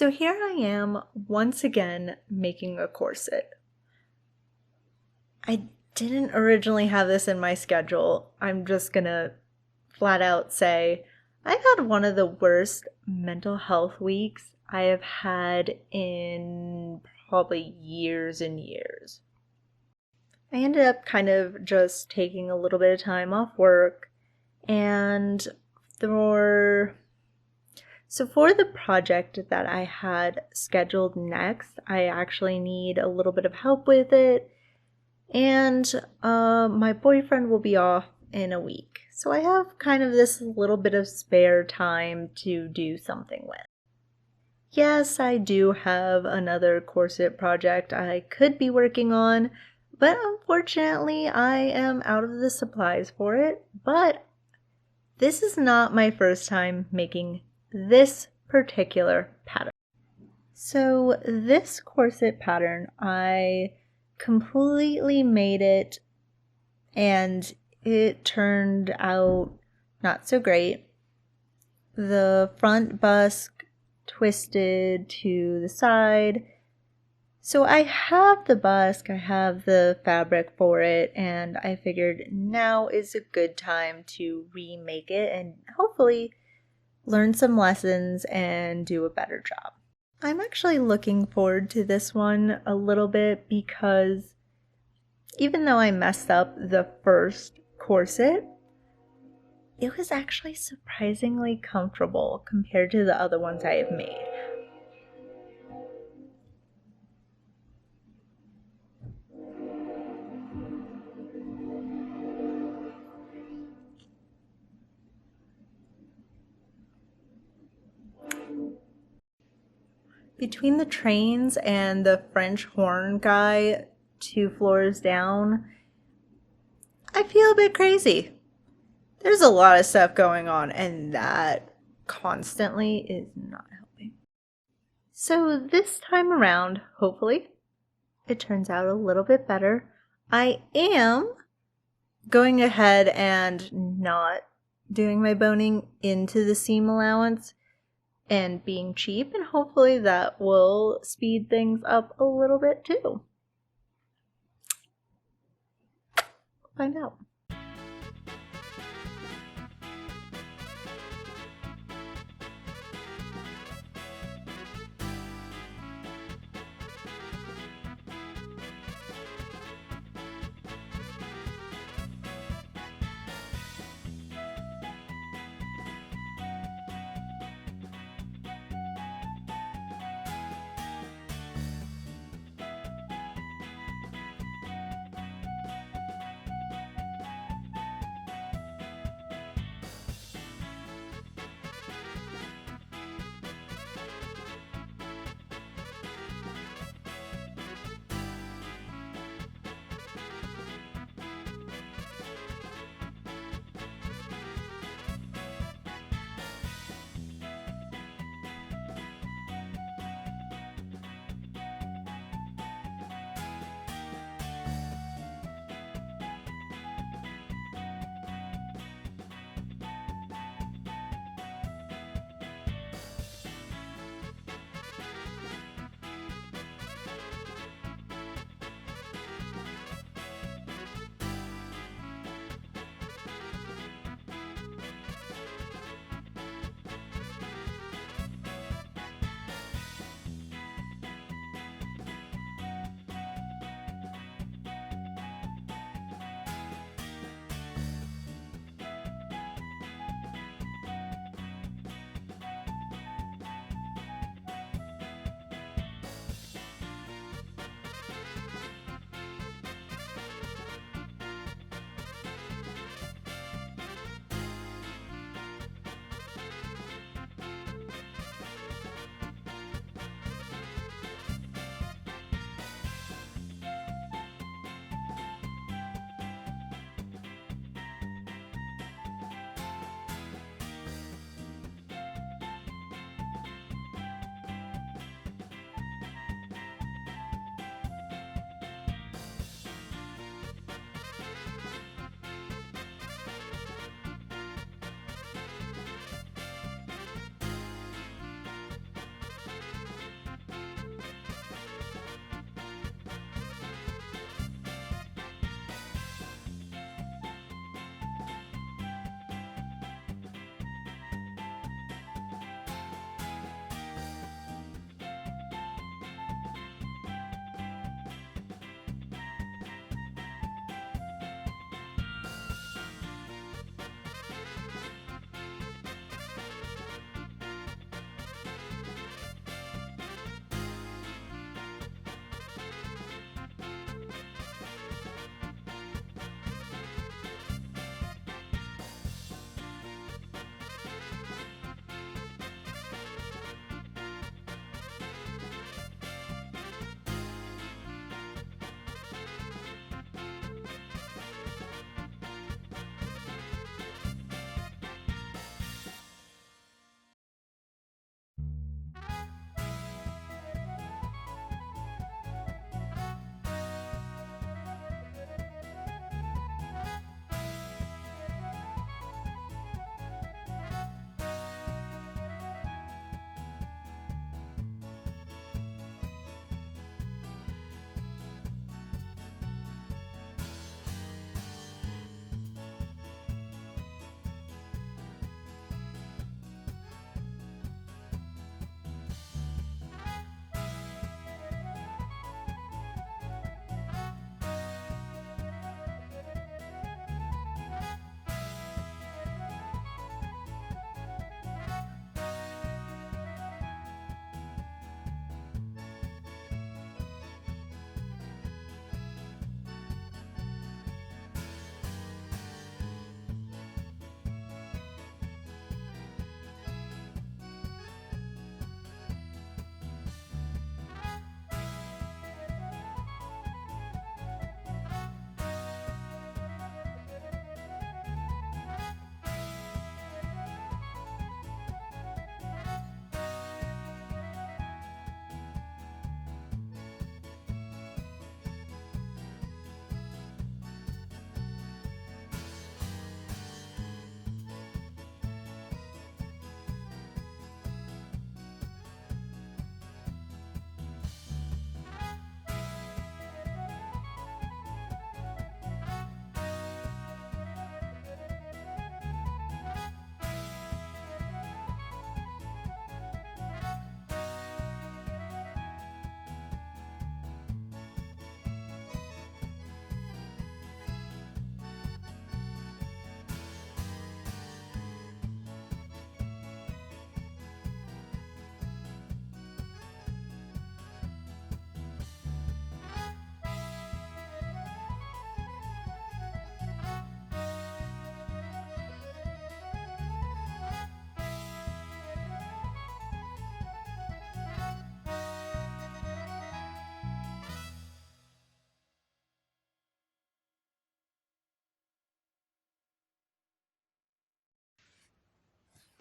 So here I am once again making a corset. I didn't originally have this in my schedule. I'm just gonna flat out say I've had one of the worst mental health weeks I have had in probably years and years. I ended up kind of just taking a little bit of time off work and for the project that I had scheduled next, I actually need a little bit of help with it. And my boyfriend will be off in a week. So I have kind of this little bit of spare time to do something with. Yes, I do have another corset project I could be working on, but unfortunately I am out of the supplies for it. But this is not my first time making this particular pattern. So this corset pattern, I completely made it and it turned out not so great. The front busk twisted to the side. So I have the busk, I have the fabric for it, and I figured now is a good time to remake it and hopefully learn some lessons and do a better job. I'm actually looking forward to this one a little bit because even though I messed up the first corset, it was actually surprisingly comfortable compared to the other ones I have made. Between the trains and the French horn guy 2 floors down, I feel a bit crazy. There's a lot of stuff going on, and that constantly is not helping. So this time around, hopefully, it turns out a little bit better. I am going ahead and not doing my boning into the seam allowance and being cheap, and hopefully that will speed things up a little bit too. Find out.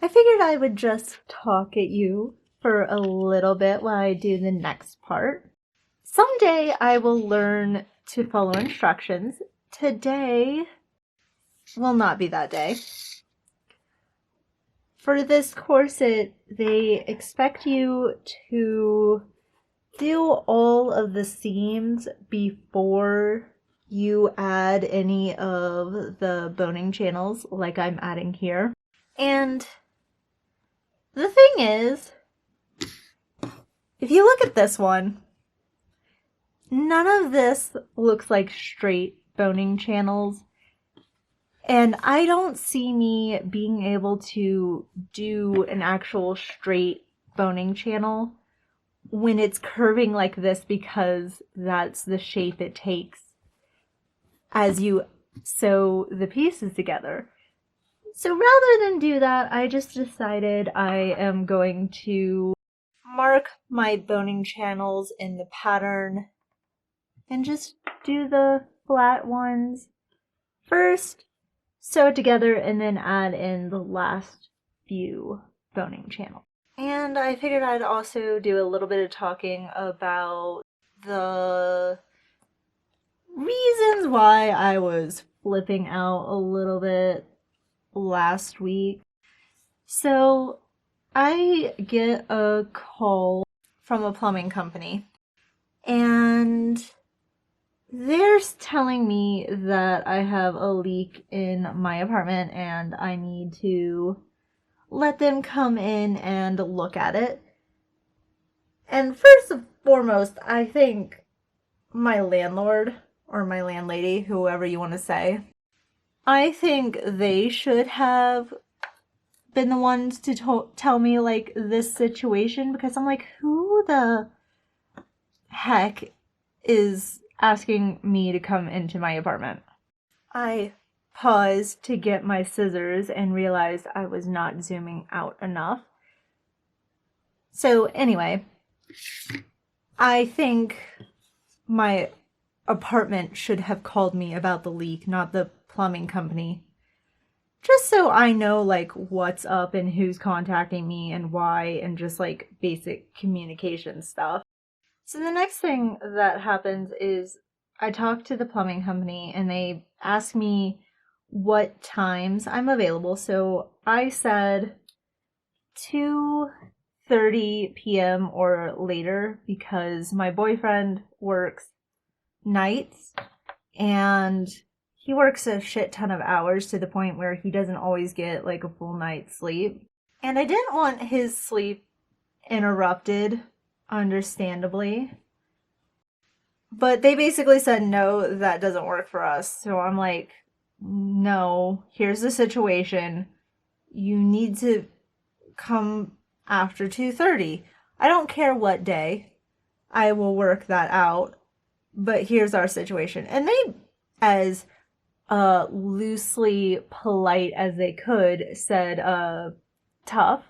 I figured I would just talk at you for a little bit while I do the next part. Someday I will learn to follow instructions. Today will not be that day. For this corset, they expect you to do all of the seams before you add any of the boning channels like I'm adding here. And the thing is, if you look at this one, none of this looks like straight boning channels. And I don't see me being able to do an actual straight boning channel when it's curving like this, because that's the shape it takes as you sew the pieces together. So rather than do that, I just decided I am going to mark my boning channels in the pattern and just do the flat ones first, sew it together, and then add in the last few boning channels. And I figured I'd also do a little bit of talking about the reasons why I was flipping out a little bit last week. So I get a call from a plumbing company, and they're telling me that I have a leak in my apartment and I need to let them come in and look at it. And first and foremost, I think my landlord or my landlady, whoever you want to say, I think they should have been the ones to tell me like this situation, because I'm like, who the heck is asking me to come into my apartment? I paused to get my scissors and realized I was not zooming out enough. So anyway, I think my apartment should have called me about the leak, not the plumbing company. Just so I know like what's up and who's contacting me and why, and just like basic communication stuff. So the next thing that happens is I talk to the plumbing company and they ask me what times I'm available. So I said 2:30 p.m. or later, because my boyfriend works nights and he works a shit ton of hours to the point where he doesn't always get like a full night's sleep. And I didn't want his sleep interrupted, understandably. But they basically said, no, that doesn't work for us. So I'm like, no, here's the situation. You need to come after 2:30. I don't care what day. I will work that out. But here's our situation. And they, as loosely polite as they could, said, tough.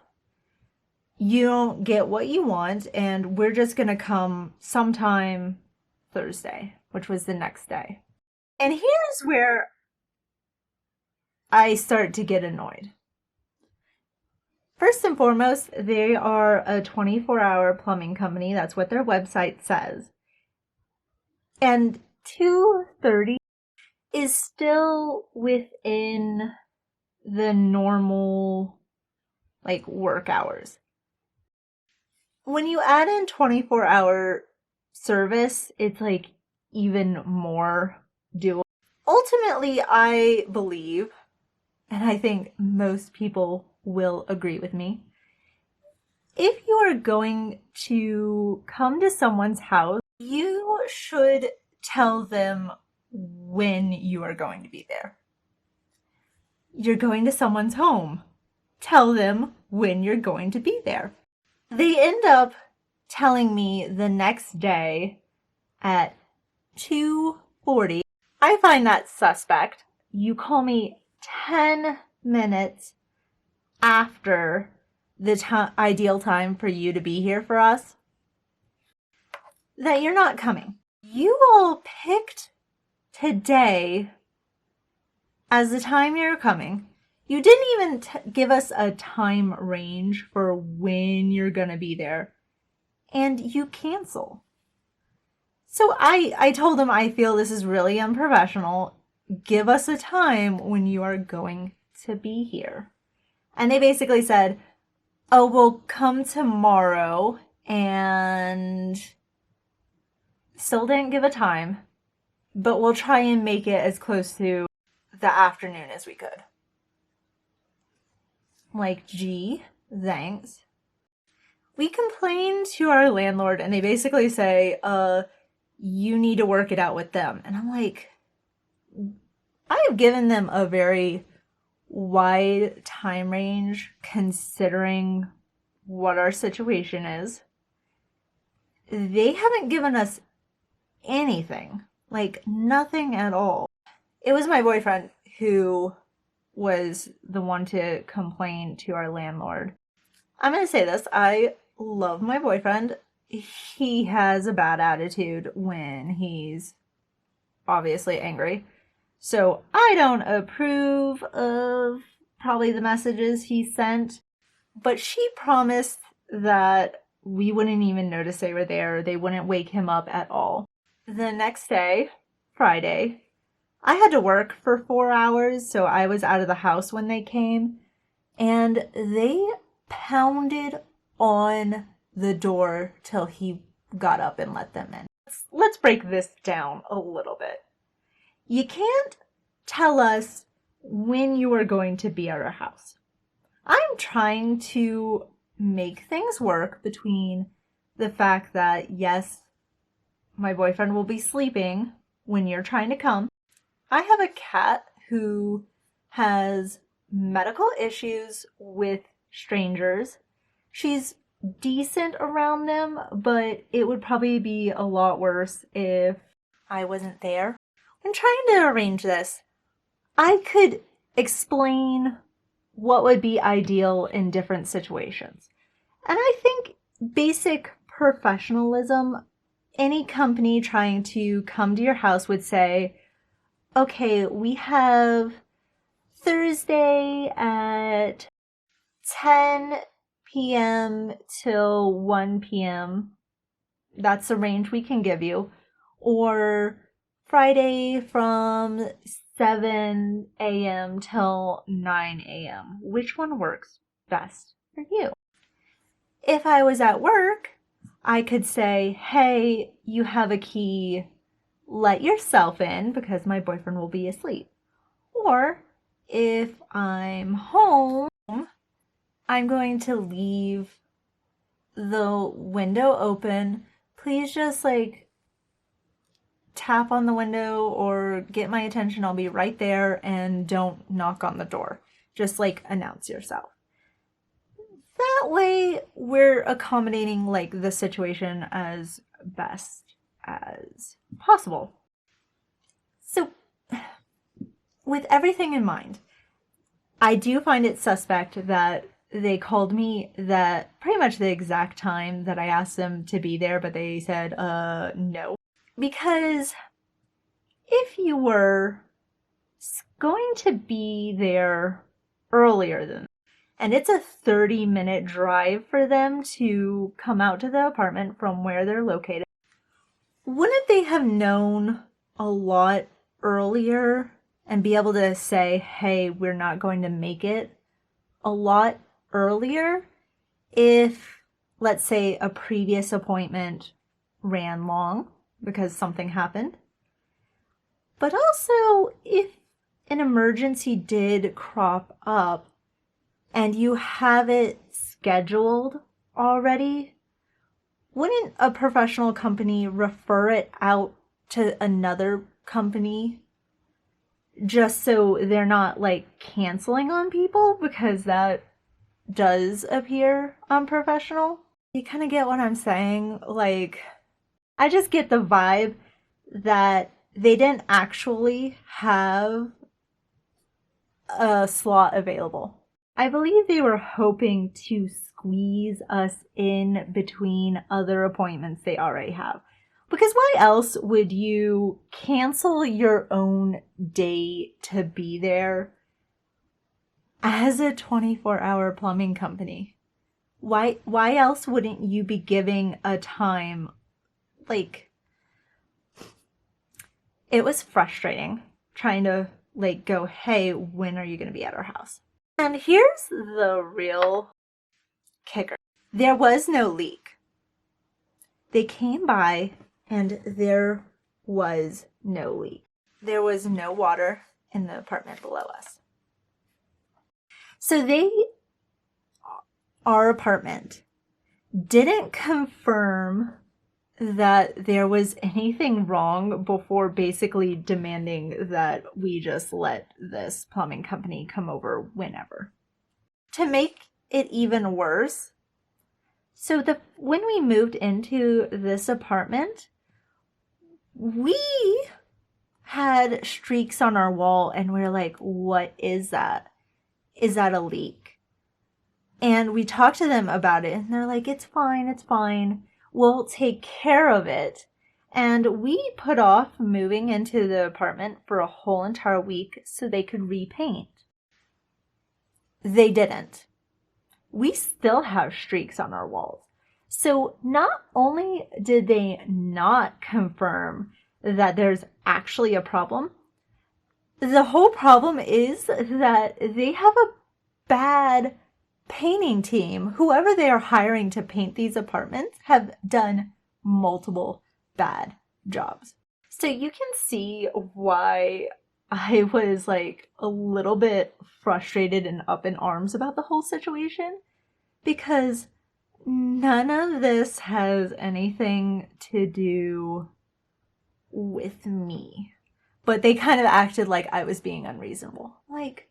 You don't get what you want, and we're just going to come sometime Thursday, which was the next day. And here's where I start to get annoyed. First and foremost, they are a 24-hour plumbing company. That's what their website says. And 2:30 is still within the normal like work hours. When you add in 24-hour service, it's like even more doable. Ultimately, I believe, and I think most people will agree with me, if you are going to come to someone's house, you should tell them when you are going to be there. You're going to someone's home. Tell them when you're going to be there. They end up telling me the next day at 2:40. I find that suspect. You call me 10 minutes after the ideal time for you to be here for us, that you're not coming. You all picked today as the time you're coming. You didn't even give us a time range for when you're gonna be there, and you cancel. So I told him I feel this is really unprofessional. Give us a time when you are going to be here. And they basically said, oh, we'll come tomorrow, and still didn't give a time, but we'll try and make it as close to the afternoon as we could. I'm like, gee, thanks. We complained to our landlord, and they basically say, you need to work it out with them. And I'm like, I have given them a very wide time range considering what our situation is. They haven't given us anything, like nothing at all. It was my boyfriend who was the one to complain to our landlord. I'm going to say this, I love my boyfriend. He has a bad attitude when he's obviously angry. So I don't approve of probably the messages he sent. But she promised that we wouldn't even notice they were there. They wouldn't wake him up at all. The next day, Friday, I had to work for 4 hours, so I was out of the house when they came. And they pounded on the door till he got up and let them in. Let's break this down a little bit. You can't tell us when you are going to be at our house. I'm trying to make things work between the fact that, yes, my boyfriend will be sleeping when you're trying to come. I have a cat who has medical issues with strangers. She's decent around them, but it would probably be a lot worse if I wasn't there. When trying to arrange this, I could explain what would be ideal in different situations. And I think basic professionalism, any company trying to come to your house would say, okay, we have Thursday at 10 p.m. till 1 p.m. That's the range we can give you. Or Friday from 7 a.m. till 9 a.m. Which one works best for you? If I was at work, I could say, hey, you have a key, let yourself in because my boyfriend will be asleep. Or if I'm home, I'm going to leave the window open. Please just tap on the window or get my attention. I'll be right there, and don't knock on the door. Just announce yourself. That way we're accommodating the situation as best as possible. So with everything in mind, I do find it suspect that they called me that pretty much the exact time that I asked them to be there, but they said, no. Because if you were going to be there earlier than that, and it's a 30-minute drive for them to come out to the apartment from where they're located, wouldn't they have known a lot earlier and be able to say, hey, we're not going to make it a lot earlier if, let's say, a previous appointment ran long because something happened? But also, if an emergency did crop up and you have it scheduled already, wouldn't a professional company refer it out to another company just so they're not canceling on people, because that does appear unprofessional? You kind of get what I'm saying? I just get the vibe that they didn't actually have a slot available. I believe they were hoping to squeeze us in between other appointments they already have. Because why else would you cancel your own day to be there as a 24-hour plumbing company. Why else wouldn't you be giving a time? Like, it was frustrating trying to like go, hey, when are you going to be at our house? And here's the real kicker. There was no leak. They came by and there was no leak. There was no water in the apartment below us. So our apartment didn't confirm that there was anything wrong before basically demanding that we just let this plumbing company come over whenever. To make it even worse, so when we moved into this apartment, we had streaks on our wall and we're like, what is that? Is that a leak? And we talked to them about it and they're like, it's fine. We'll take care of it. And we put off moving into the apartment for a whole entire week so they could repaint. They didn't. We still have streaks on our walls. So not only did they not confirm that there's actually a problem, the whole problem is that they have a bad painting team. Whoever they are hiring to paint these apartments have done multiple bad jobs. So you can see why I was like a little bit frustrated and up in arms about the whole situation, because none of this has anything to do with me. But they kind of acted like I was being unreasonable. Like,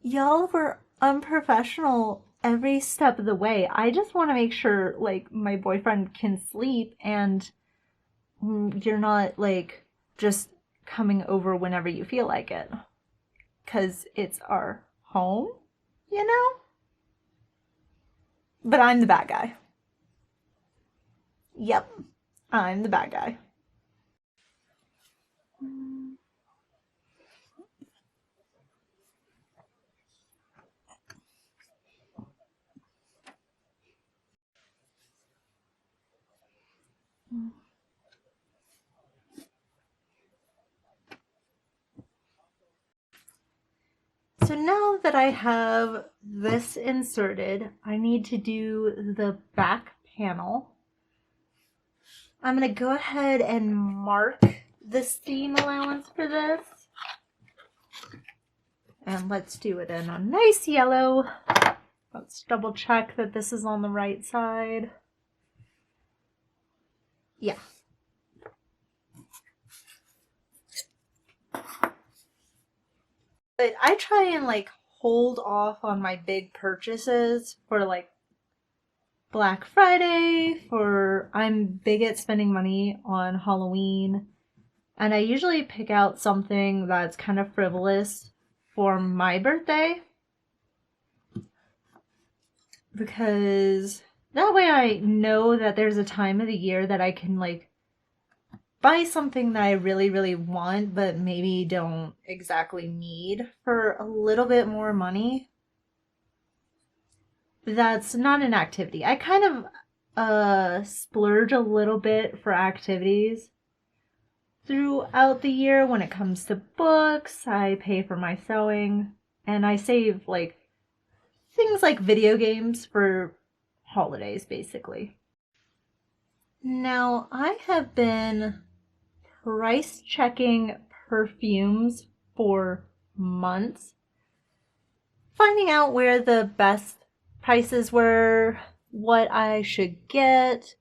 y'all were unprofessional every step of the way. I just want to make sure, like, my boyfriend can sleep and you're not, like, just coming over whenever you feel like it. 'Cause it's our home, you know? But I'm the bad guy. Yep, I'm the bad guy. So now that I have this inserted, I need to do the back panel. I'm going to go ahead and mark the seam allowance for this. And let's do it in a nice yellow. Let's double check that this is on the right side. Yeah. But I try and like hold off on my big purchases for like Black Friday, I'm big at spending money on Halloween, and I usually pick out something that's kind of frivolous for my birthday, because that way I know that there's a time of the year that I can like buy something that I really, really want, but maybe don't exactly need for a little bit more money. That's not an activity. I kind of splurge a little bit for activities throughout the year. When it comes to books, I pay for my sewing, and I save like things like video games for holidays, basically. Now, I have been price checking perfumes for months, finding out where the best prices were, what I should get,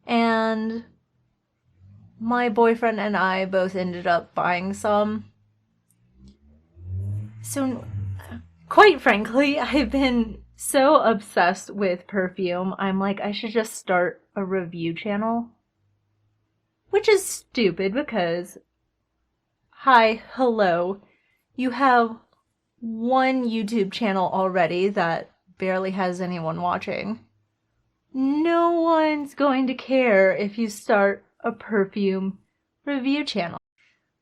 and my boyfriend and I both ended up buying some. So, quite frankly, I've been so obsessed with perfume, I'm like, I should just start a review channel. Which is stupid because, hi, hello, you have one YouTube channel already that barely has anyone watching. No one's going to care if you start a perfume review channel.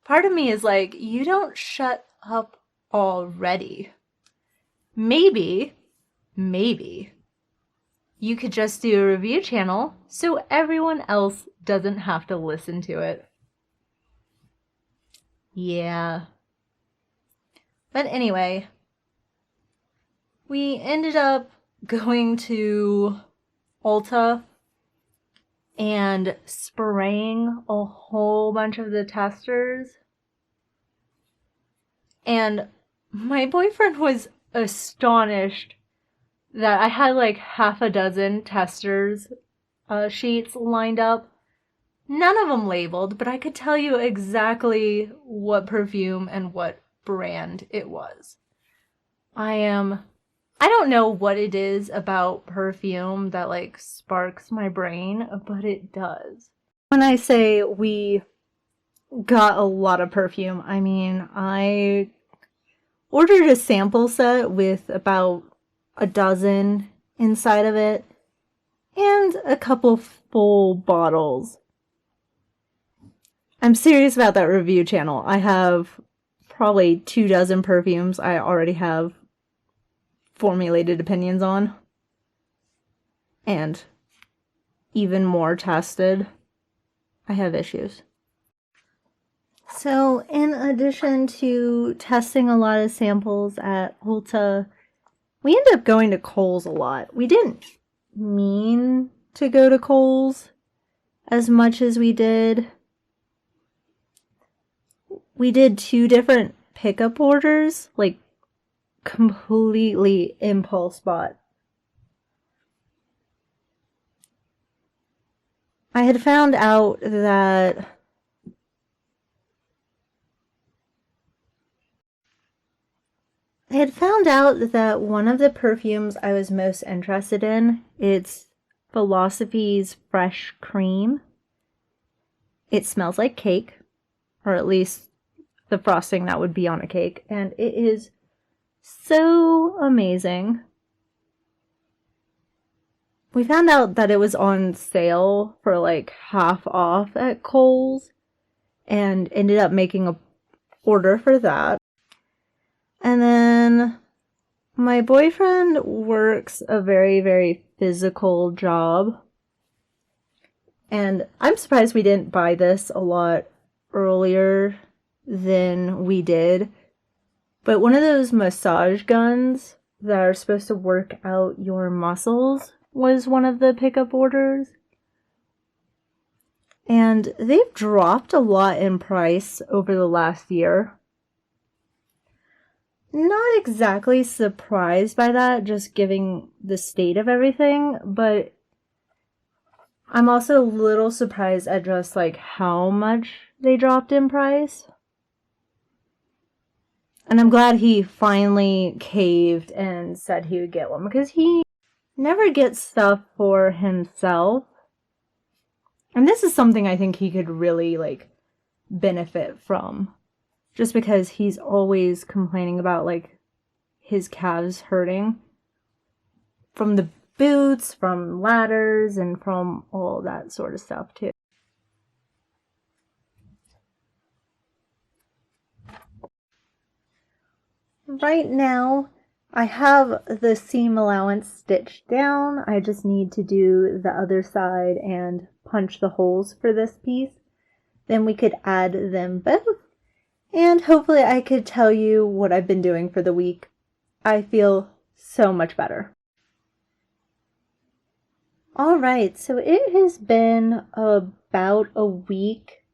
Part of me is like, you don't shut up already. maybe you could just do a review channel so everyone else doesn't have to listen to it. Yeah. But anyway, we ended up going to Ulta and spraying a whole bunch of the testers. And my boyfriend was astonished that I had like half a dozen testers sheets lined up. None of them labeled, but I could tell you exactly what perfume and what brand it was. I don't know what it is about perfume that like sparks my brain, but it does. When I say we got a lot of perfume, I mean I ordered a sample set with about a dozen inside of it and a couple full bottles. I'm serious about that review channel. I have probably 24 perfumes I already have formulated opinions on. And even more tested. I have issues. So in addition to testing a lot of samples at Ulta, we ended up going to Kohl's a lot. We didn't mean to go to Kohl's as much as we did. We did 2 different pickup orders, like completely impulse bought. I had found out that one of the perfumes I was most interested in, it's Philosophy's Fresh Cream. It smells like cake, or at least the frosting that would be on a cake, and it is so amazing. We found out that it was on sale for like half off at Kohl's and ended up making a order for that. And then my boyfriend works a very, very physical job. And I'm surprised we didn't buy this a lot earlier than we did. But one of those massage guns that are supposed to work out your muscles was one of the pickup orders. And they've dropped a lot in price over the last year. Not exactly surprised by that, just given the state of everything, but I'm also a little surprised at just like how much they dropped in price. And I'm glad he finally caved and said he would get one, because he never gets stuff for himself. And this is something I think he could really like benefit from. Just because he's always complaining about like his calves hurting from the boots, from ladders, and from all that sort of stuff too. Right now, I have the seam allowance stitched down. I just need to do the other side and punch the holes for this piece. Then we could add them both. And hopefully I could tell you what I've been doing for the week. I feel so much better. Alright, so it has been about a week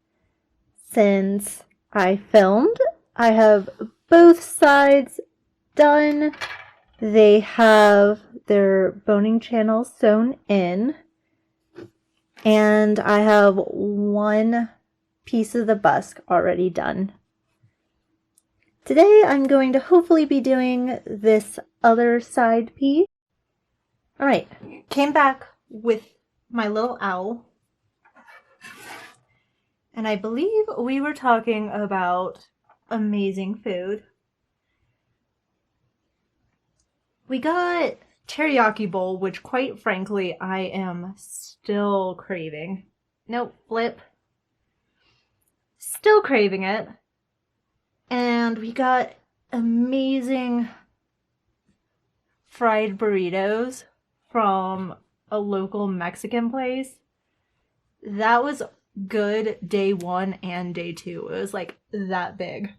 since I filmed. I have both sides done. They have their boning channels sewn in. And I have one piece of the busk already done. Today I'm going to hopefully be doing this other side piece. Alright, came back with my little owl. And I believe we were talking about amazing food. We got teriyaki bowl, which quite frankly I am still craving. Nope, flip. Still craving it. And we got amazing fried burritos from a local Mexican place. That was good day 1 and day 2. It was like that big.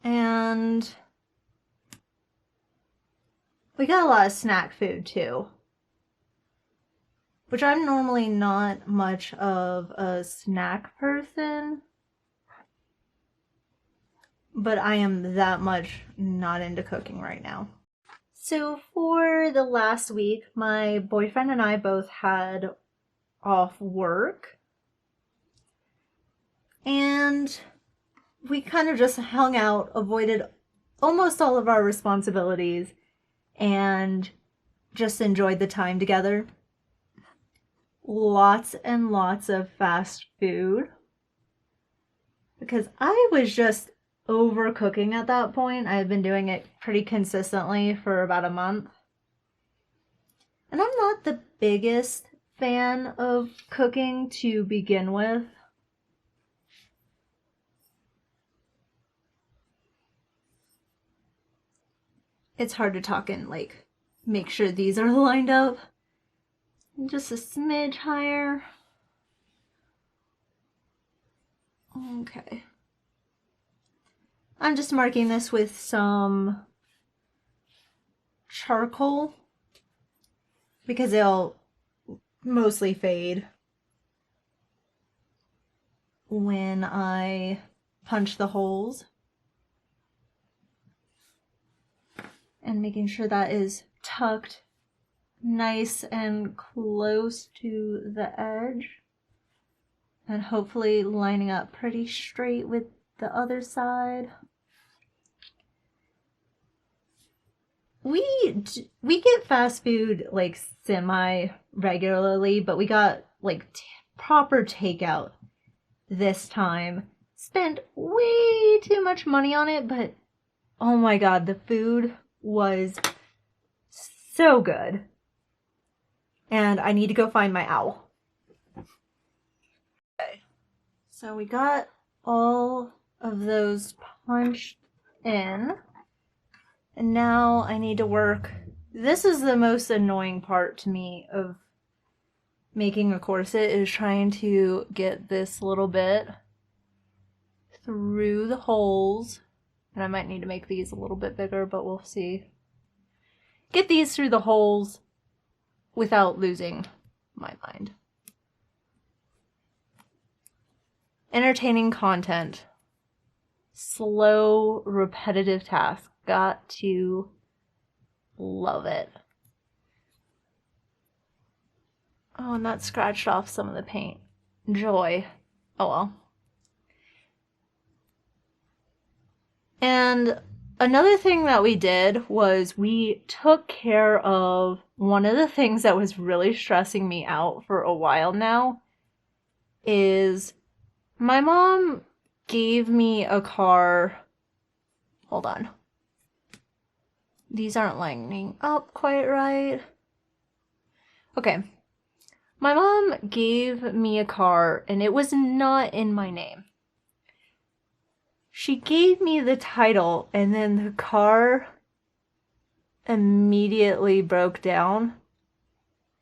And we got a lot of snack food too, which I'm normally not much of a snack person, but I am that much not into cooking right now. So for the last week, my boyfriend and I both had off work, and we kind of just hung out, avoided almost all of our responsibilities, and just enjoyed the time together. Lots and lots of fast food, because I was just overcooking at that point. I had been doing it pretty consistently for about a month. And I'm not the biggest fan of cooking to begin with. It's hard to talk and like make sure these are lined up. Just a smidge higher. Okay. I'm just marking this with some charcoal because they'll mostly fade when I punch the holes. And making sure that is tucked nice and close to the edge. And hopefully lining up pretty straight with the other side. We get fast food like semi regularly, but we got like proper takeout this time. Spent way too much money on it, but oh my god, the food was so good. And I need to go find my owl. Okay. So we got all of those punched in. And now I need to work. This is the most annoying part to me of making a corset, is trying to get this little bit through the holes. And I might need to make these a little bit bigger, but we'll see. Get these through the holes without losing my mind. Entertaining content. Slow, repetitive task. Got to love it. Oh, and that scratched off some of the paint. Joy. Oh well. And another thing that we did was we took care of one of the things that was really stressing me out for a while now. Is my mom gave me a car. Hold on. These aren't lining up quite right. Okay. My mom gave me a car and it was not in my name. She gave me the title and then the car immediately broke down.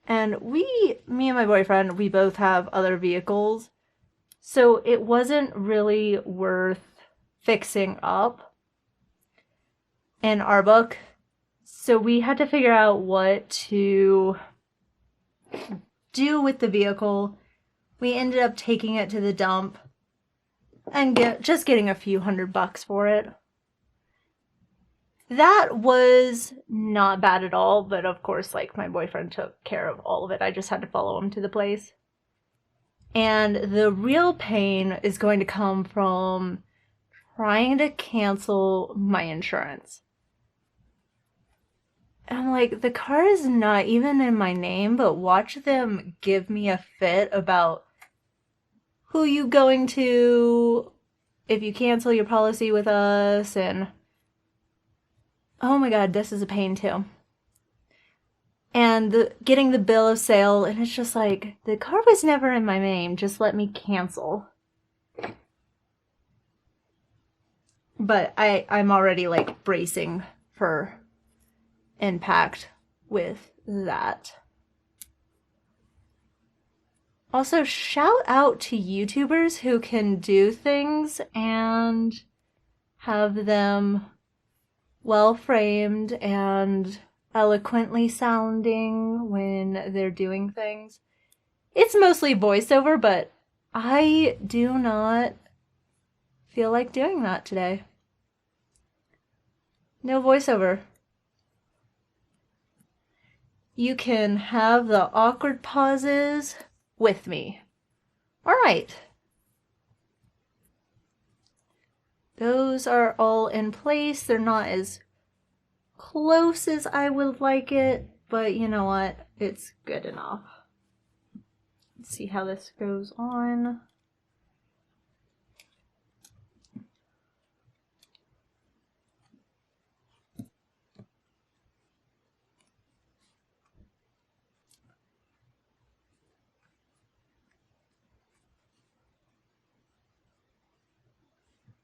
And me and my boyfriend, we both have other vehicles. So it wasn't really worth fixing up in our book. So we had to figure out what to do with the vehicle. We ended up taking it to the dump and just getting a few $100 for it. That was not bad at all, but of course, like, my boyfriend took care of all of it. I just had to follow him to the place. And the real pain is going to come from trying to cancel my insurance. I'm like, the car is not even in my name, but watch them give me a fit about who you going to if you cancel your policy with us, and oh my god, this is a pain too. And getting the bill of sale, and it's just like, the car was never in my name, just let me cancel. but I'm already like bracing for impact with that. Also, shout out to YouTubers who can do things and have them well framed and eloquently sounding when they're doing things. It's mostly voiceover, but I do not feel like doing that today. No voiceover. You can have the awkward pauses with me. All right. Those are all in place. They're not as close as I would like it, but you know what? It's good enough. Let's see how this goes on.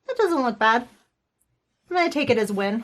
That doesn't look bad. I'm gonna take it as a win.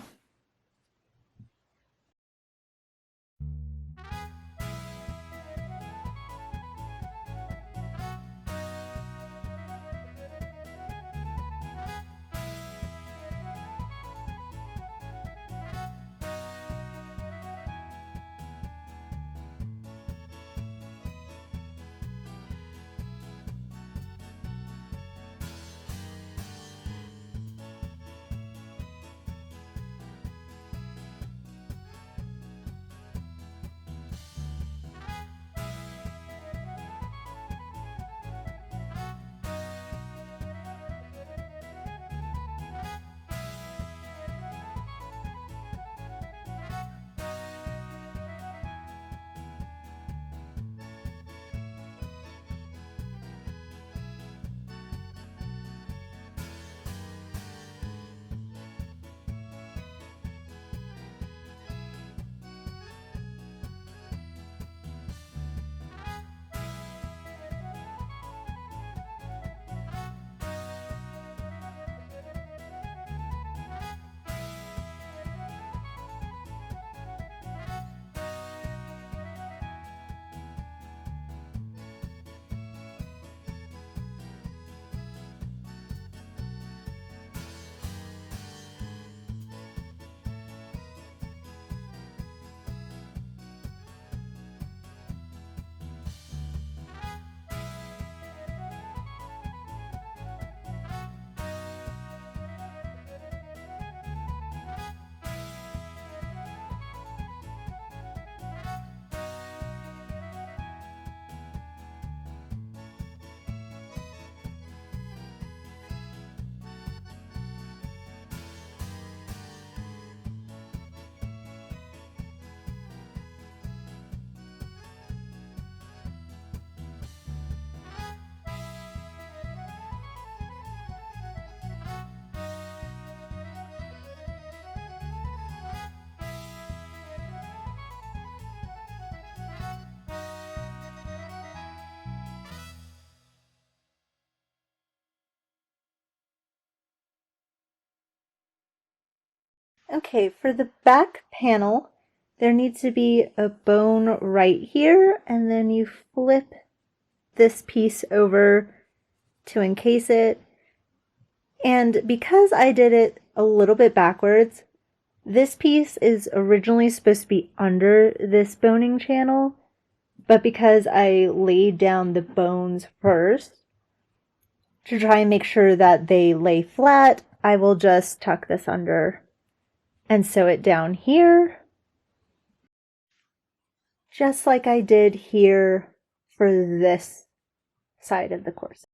Okay, for the back panel, there needs to be a bone right here, and then you flip this piece over to encase it. And because I did it a little bit backwards, this piece is originally supposed to be under this boning channel, but because I laid down the bones first, to try and make sure that they lay flat, I will just tuck this under and sew it down here, just like I did here for this side of the corset.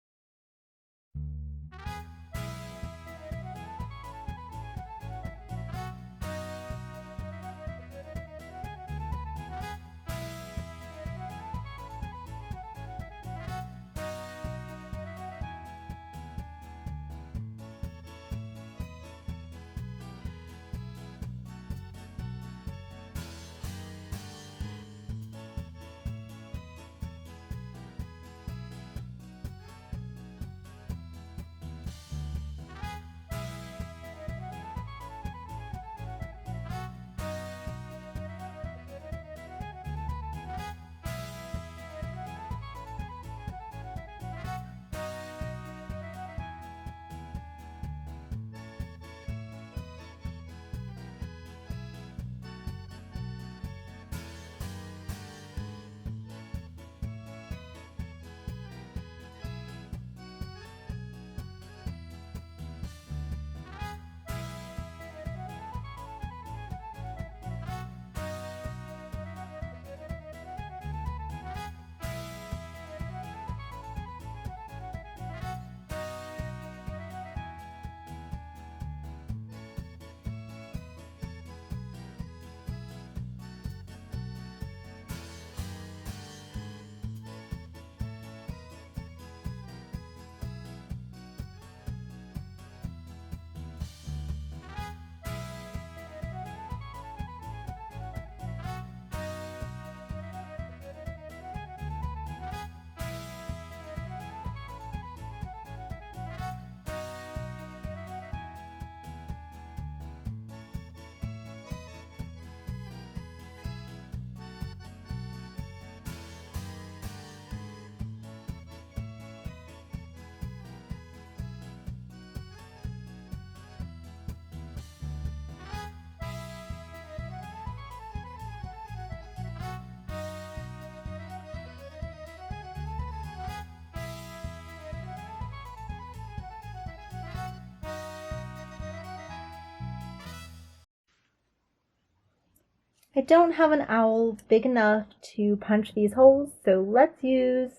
I don't have an owl big enough to punch these holes, so let's use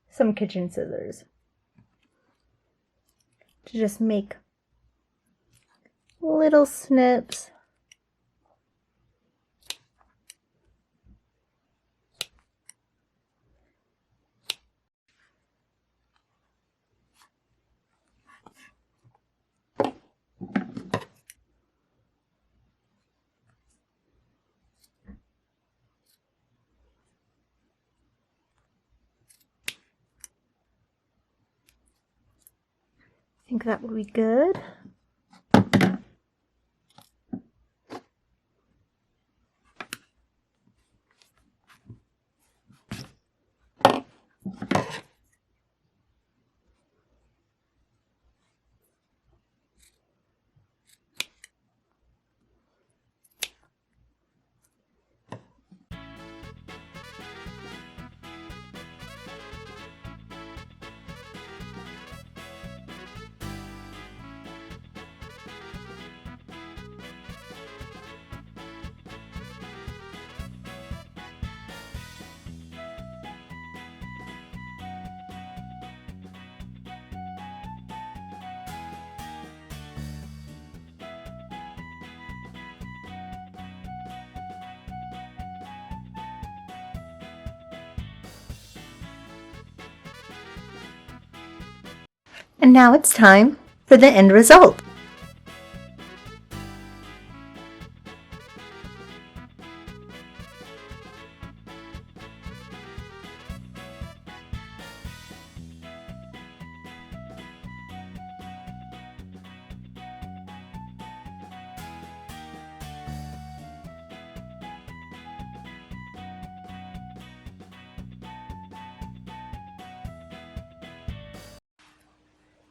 some kitchen scissors to just make little snips. I think that would be good. And now it's time for the end result.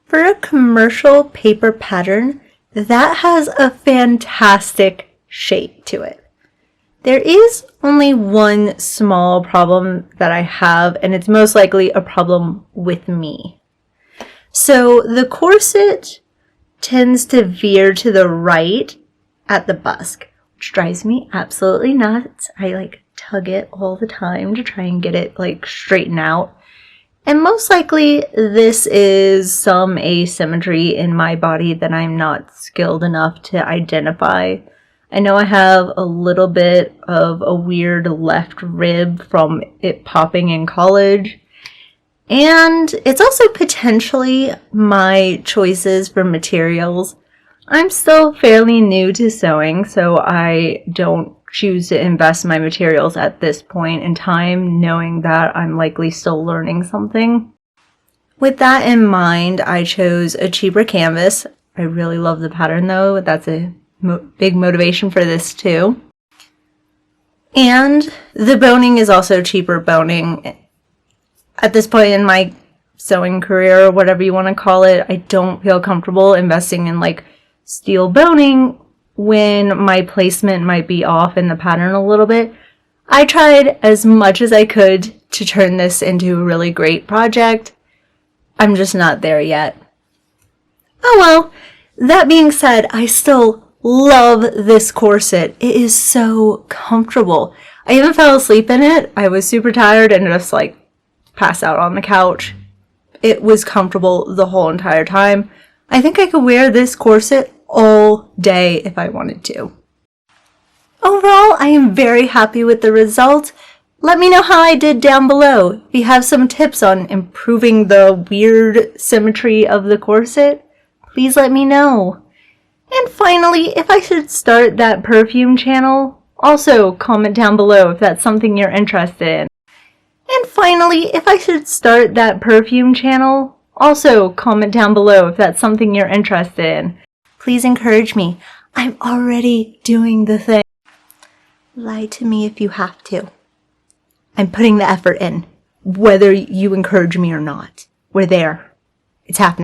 For a commercial paper pattern, that has a fantastic shape to it. There is only one small problem that I have, and it's most likely a problem with me. So the corset tends to veer to the right at the busk, which drives me absolutely nuts. I tug it all the time to try and get it straightened out. And most likely this is some asymmetry in my body that I'm not skilled enough to identify. I know I have a little bit of a weird left rib from it popping in college. And it's also potentially my choices for materials. I'm still fairly new to sewing, so I don't choose to invest my materials at this point in time, knowing that I'm likely still learning something. With that in mind, I chose a cheaper canvas. I really love the pattern though. That's a big motivation for this too. And the boning is also cheaper boning. At this point in my sewing career, or whatever you want to call it, I don't feel comfortable investing in steel boning when my placement might be off in the pattern a little bit. I tried as much as I could to turn this into a really great project. I'm just not there yet. Oh well, that being said, I still love this corset. It is so comfortable. I even fell asleep in it. I was super tired and just passed out on the couch. It was comfortable the whole entire time. I think I could wear this corset all day if I wanted to. Overall, I am very happy with the result. Let me know how I did down below. If you have some tips on improving the weird symmetry of the corset, please let me know. And finally, if I should start that perfume channel, also comment down below if that's something you're interested in. And finally, if I should start that perfume channel, also comment down below if that's something you're interested in. Please encourage me. I'm already doing the thing. Lie to me if you have to. I'm putting the effort in, whether you encourage me or not. We're there. It's happening.